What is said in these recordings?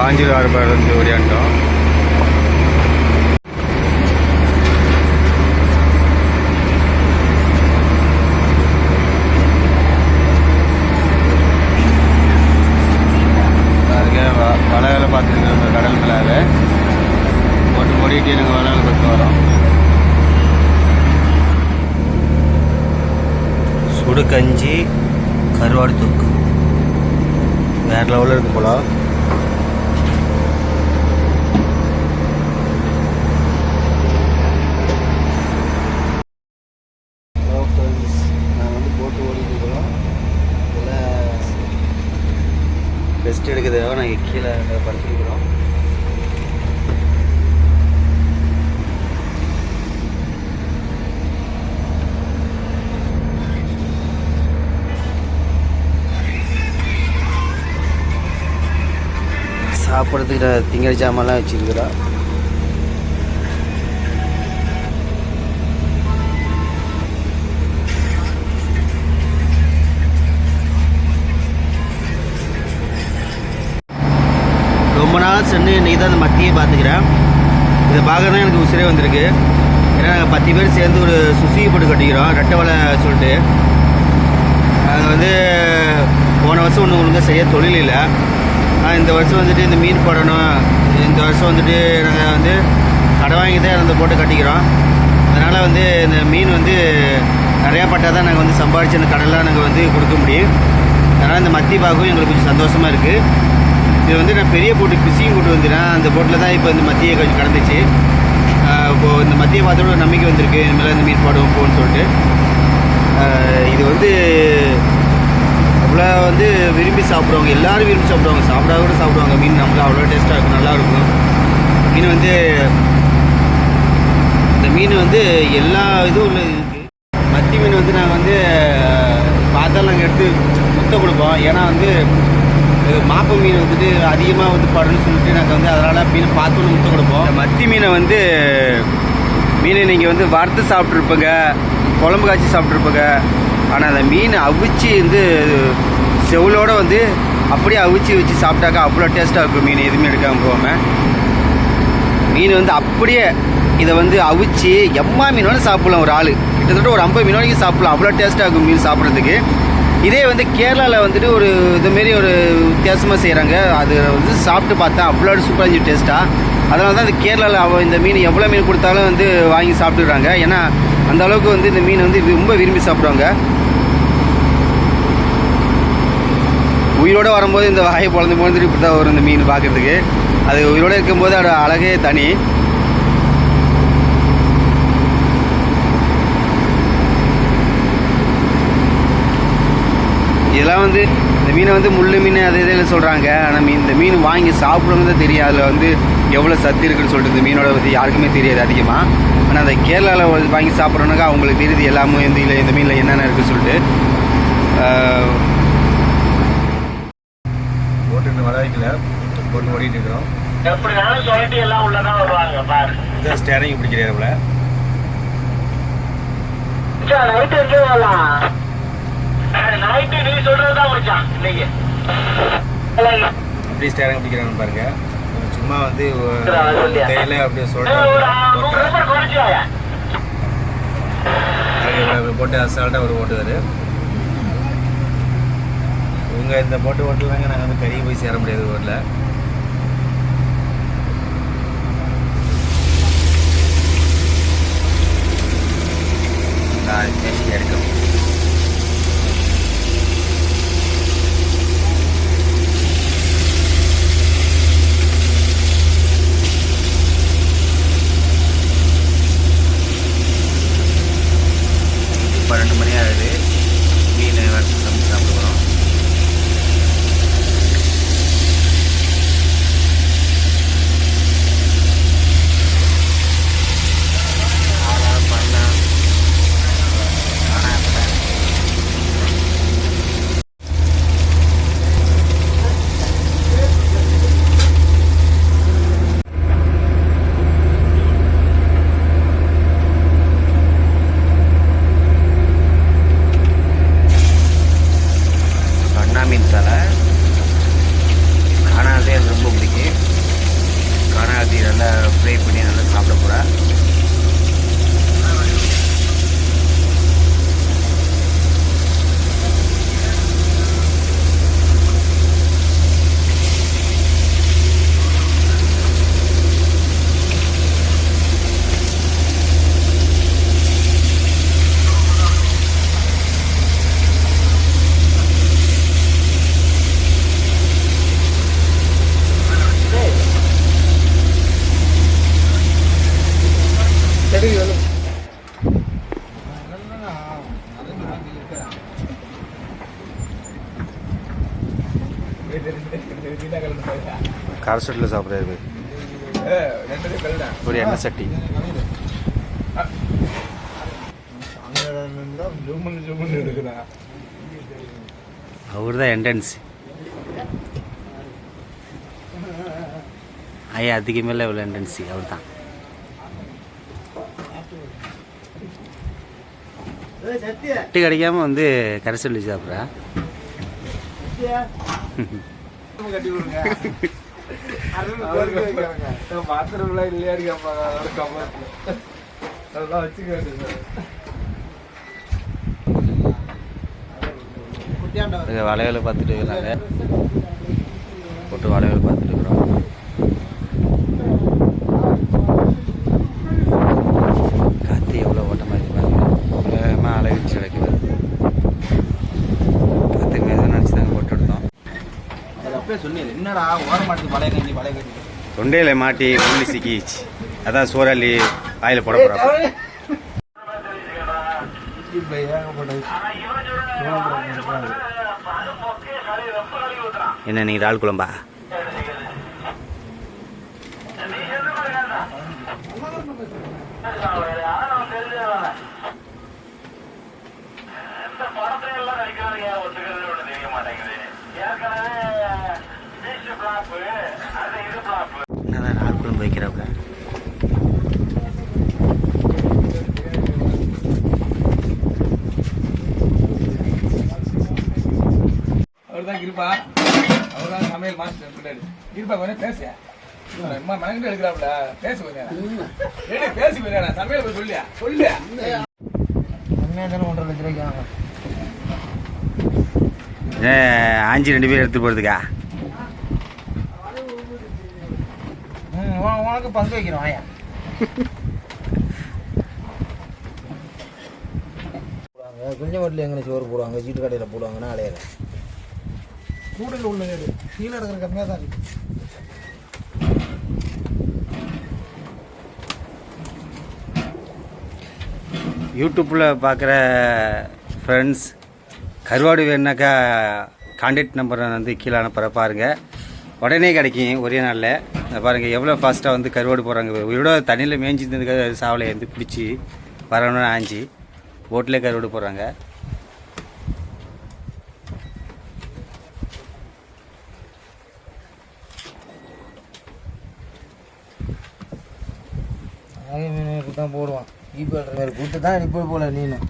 காஞ்சிபுரம் ஹார்பர்லேருந்து ஓடியாண்டோம். வலை வேலை பார்த்துருக்கோம். கடல் மேலே போட்டு ஓடிட்டு எனக்கு வலை வேலை பார்த்து வரோம். சுடு கஞ்சி கருவாடு தூக்கு வேறு லெவலில் இருக்கு போல. நான் போட்டு ஓடிட்டு இருக்கிறோம். ரெஸ்ட் எடுக்கிறதுக்காக நாங்கள் கீழே படுத்துருக்குறோம். சாப்பிட்றதுக்கு திங்கல் ஜாமான்லாம் வச்சுருக்குறோம். ரொம்ப நாளாக சென்று இன்றைக்கி தான் அந்த மத்தியை பார்த்துக்கிறேன். இதை பார்க்க தான் எனக்கு உசிரே வந்திருக்கு. ஏன்னா நாங்கள் 10 பேர் சேர்ந்து ஒரு சுசுகி போட்டு கட்டிக்கிறோம், ரெட்டை வலை சொல்லிட்டு. நாங்கள் வந்து போன வருஷம் ஒன்று ஒழுங்காக சரியாக தொழில் இல்லை. இந்த வருஷம் வந்துட்டு இந்த மீன் போடணும், இந்த வருஷம் வந்துட்டு நாங்கள் வந்து கடை வாங்கி தான் அந்த போட்டு கட்டிக்கிறோம். அதனால் வந்து இந்த மீன் வந்து நிறையா பட்டால் தான் நாங்கள் வந்து சம்பாதிச்சு அந்த கடைலாம் நாங்கள் வந்து கொடுக்க முடியும். அதனால் இந்த மத்தி பார்க்கவும் எங்களுக்கு கொஞ்சம் சந்தோஷமாக இருக்குது. இது வந்து நான் பெரிய போட்டு பிசியும் கொண்டு வந்துடுறேன். அந்த போட்டில் தான் இப்போ இந்த மத்தியை கொஞ்சம் கடந்துச்சு. இப்போது இந்த மத்தியை பார்த்தோட ஒரு நம்பிக்கை வந்திருக்கு, இனிமேல் இந்த மீன் போடுவோம் போன்னு சொல்லிட்டு. இது வந்து அவ்வளோ வந்து விரும்பி சாப்பிட்றவங்க எல்லோரும் விரும்பி சாப்பிடுவாங்க, சாப்பிடாத கூட சாப்பிடுவாங்க. மீன் நம்மளுக்கு அவ்வளோ டேஸ்ட்டாக இருக்கும், நல்லாயிருக்கும். மீன் வந்து இந்த மீன் வந்து எல்லா இதுவும் உள்ள இருக்குது. மத்தி மீன் வந்து நாங்கள் வந்து பார்த்தாலும் நாங்கள் எடுத்து முத்த கொடுப்போம். ஏன்னா வந்து மாப்ப மீன் வந்துட்டு அதிகமாக வந்து படணும்னு சொல்லிட்டு நாங்கள் வந்து அதனால் மீனை பார்த்து முத்த கொடுப்போம். மத்தி மீனை வந்து மீனை நீங்கள் வந்து வறுத்து சாப்பிட்ருப்பங்க, குழம்பு காய்ச்சி சாப்பிட்ருப்பங்க. ஆனால் அந்த மீன் அவிச்சு வந்து செவுளோடு வந்து அப்படியே அவிச்சு வச்சு சாப்பிட்டாக்கா அவ்வளோ டேஸ்ட்டாக இருக்கும். மீன் எதுவுமே எடுக்காமல் போகாமல் மீன் வந்து அப்படியே இதை வந்து அவிச்சு எம்மா மீனோட சாப்பிட்லாம். ஒரு ஆள் கிட்டத்தட்ட ஒரு 50 மீன் வரைக்கும் சாப்பிட்லாம், அவ்வளோ டேஸ்ட்டாக இருக்கும் மீன் சாப்பிட்றதுக்கு. இதே வந்து கேரளாவில் வந்துட்டு ஒரு இதுமாரி ஒரு வித்தியாசமாக செய்கிறாங்க. அது வந்து சாப்பிட்டு பார்த்தா அவ்வளோ சூப்பராக இருந்துச்சு டேஸ்ட்டாக. அதனால தான் இந்த கேரளாவில் இந்த மீன் எவ்வளோ மீன் கொடுத்தாலும் வந்து வாங்கி சாப்பிட்டுக்கிறாங்க. ஏன்னா அந்த அளவுக்கு வந்து இந்த மீன் வந்து ரொம்ப விரும்பி சாப்பிடுவாங்க. உயிரோடு வரும்போது இந்த வாயை பொழந்து பொழுதுட்டு இப்படி தான் வரும் இந்த மீன் பார்க்குறதுக்கு. அது உயிரோடு இருக்கும்போது அதோட அழகே தனி. இதெல்லாம் வந்து இந்த மீனை வந்து முள்ளு மீன் அது இதில் சொல்கிறாங்க. ஆனால் இந்த மீன் வாங்கி சாப்பிடுங்க தான் தெரியும் அதில் வந்து எவ்வளோ சத்து இருக்குன்னு சொல்லிட்டு. இந்த மீனோட பற்றி யாருக்குமே தெரியாது அதிகமாக. ஆனால் அந்த கேரளாவில் வாங்கி சாப்பிட்றோன்னாக்கா அவங்களுக்கு தெரியுது எல்லாமே வந்து இல்லை இந்த மீனில் என்னென்ன இருக்குன்னு சொல்லிட்டு. போட்டு வர வைக்கல, போட்டு ஓடிட்டு இருக்கிறோம். எப்படினாலும் சொல்லிட்டு எல்லாம் உள்ளதான் வருவாங்க பாரு. இதான் ஸ்டேரிங் பிடிக்கிறேன். நைட்டு எங்கே வரலாம்? நைட்டு நீ சொல்றதுதான் முடிச்சான் இன்னைக்கு. அப்படி ஸ்டேரிங் பிடிக்கிறான்னு பாருங்க. சும்மா வந்து தேயில அப்படியே சொல்றாங்க போட்டு அசால்ட்டாக ஒரு ஓட்டுவார். இவங்க இந்த போட்டு ஓட்டலாங்க. நாங்கள் வந்து கறியை போய் சேர முடியாது ஊரில். பேசி எடுக்கும். இப்போ 2 மணி ஆகுது. மீன் வறுத்து சமைச்சு சாப்பிடுவோம். கரசட்டில் சாப்பிட்றாரு ஒரு எண்ணெய் சட்டி. அவர் தான் என்ட்ரன்ஸ். ஐயா அதுக்கு மேலே இவ்வளோ என்ட்ரன்ஸு அவர் தான். சட்டி கிடைக்காம வந்து கரைசல் சாப்பிட்றா. கட்டி கொடுங்க. பாத்ரூம்லாம் இல்லையா இருக்காப்பா அதெல்லாம் வச்சுக்க. வளையலை பார்த்துட்டு இருக்காங்க. போட்டு வளையல் பார்த்துட்டு இருக்கிறோம். காற்று எவ்வளோ ஓட்டமாக இருப்பாங்க. வேகமாக அலை வச்சு கிடைக்குது. காற்று மேலே நினச்சி தாங்க போட்டு எடுத்தோம். அப்படியே சொன்னீங்க என்னடா ஓரமாட்டுக்கு பழைய கஞ்சி தொண்டையில் மாட்டி உள்ளி சிக்கிச்சு. அதான் சோறாளி வாயில் போட போகிறோம். என்ன நீங்கள் இறால் குழம்பா? என்னதான் இறால் குழம்பு வைக்கிறப்ப அவர்தான் இருப்பா. அவர்தான் சமையல் மாஸ்டர் இருக்காரு. இருப்பா கொஞ்சம் பேச மனங்கிட்ட எடுக்கிறாப்ல பேசு கொஞ்சம். பேசி கொஞ்சம் சமையல் போய் சொல்லியா சொல்லு. உண்மையாக தானே 1.5 லட்ச ரூபாய்க்கு ஆஞ்சி 2 பேர் எடுத்து போகிறதுக்கா? உனக்கு பங்கு வைக்கிறோம். ஆயா கொஞ்சம் வீட்டில் எங்கே சோறு போடுவாங்க, சீட்டு கடையில் போடுவாங்கன்னா அலையில கூடையில் உள்ள வீடு கீழே இருக்கிற கம்மியாக தான் இருக்கு. யூடியூப்பில் பார்க்குற ஃப்ரெண்ட்ஸ் கருவாடு வேணுனாக்கா கான்டாக்ட் நம்பரை வந்து கீழே அனுப்புகிற பாருங்கள். உடனே கிடைக்கும் ஒரே நாளில். பாருங்கள் எவ்வளோ ஃபாஸ்ட்டாக வந்து கருவாடு போடுறாங்க. இவ்வளோ தண்ணியில் மேய்ஞ்சிருந்ததுக்காக சாவலை வந்து பிடிச்சி வரணும்னு ஆஞ்சி போட்டிலே கருவாடு போடுறாங்க. தான் போடுவான் இப்போ மாதிரி கூட்டு தான் இப்போ போல நீனும்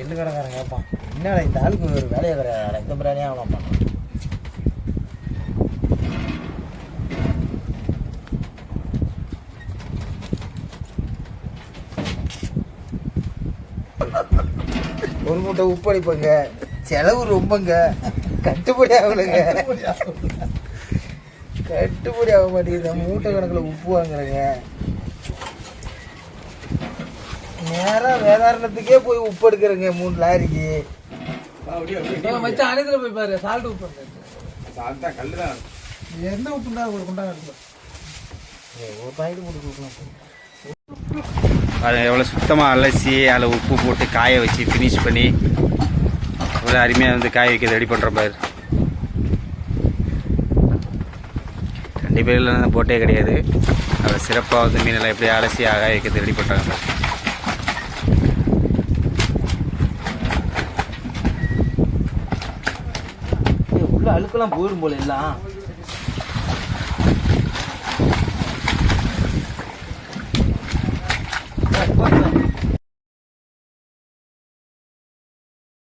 எள்ளு கடைக்காரன் கேட்பான் என்னடா இந்த ஆளுக்கு ஒரு வேலையை கிடையாது இந்த பிராணியாக அவன் பண்ணான். ஒரு மூட்டை உப்பு அடிப்பங்க, செலவு ரொம்பங்க, கட்டுப்படி ஆகலைங்க. கட்டுப்படி ஆக மாட்டேங்குது. மூட்டை கணக்கில் உப்பு வாங்குறேங்க. நேராக வேதாரணத்துக்கே போய் உப்பு எடுக்கிறேங்க 3 லாரிக்கு. அனைத்துல போய் பாரு சால்ட் உப்பு கல்லு தான். எந்த உப்புண்டா ஒரு குண்டாக இருக்கும். ஒரு பாக்கெட் போட்டு கொடுக்கலாம். அதை எவ்வளோ சுத்தமாக அலசி அதில் உப்பு போட்டு காய வச்சு ஃபினிஷ் பண்ணி எவ்வளோ அருமையாக வந்து காய வைக்கிறது ரெடி பண்ணுற மாதிரி. 2 பேர் இல்லைன்னா போட்டே கிடையாது. அதை சிறப்பாக வந்து மீனெல்லாம் எப்படி அலசி காய வைக்கிறது ரெடி பண்ணுறாங்க. உள்ள அழுக்கெல்லாம் போயிடும் போல எல்லாம்.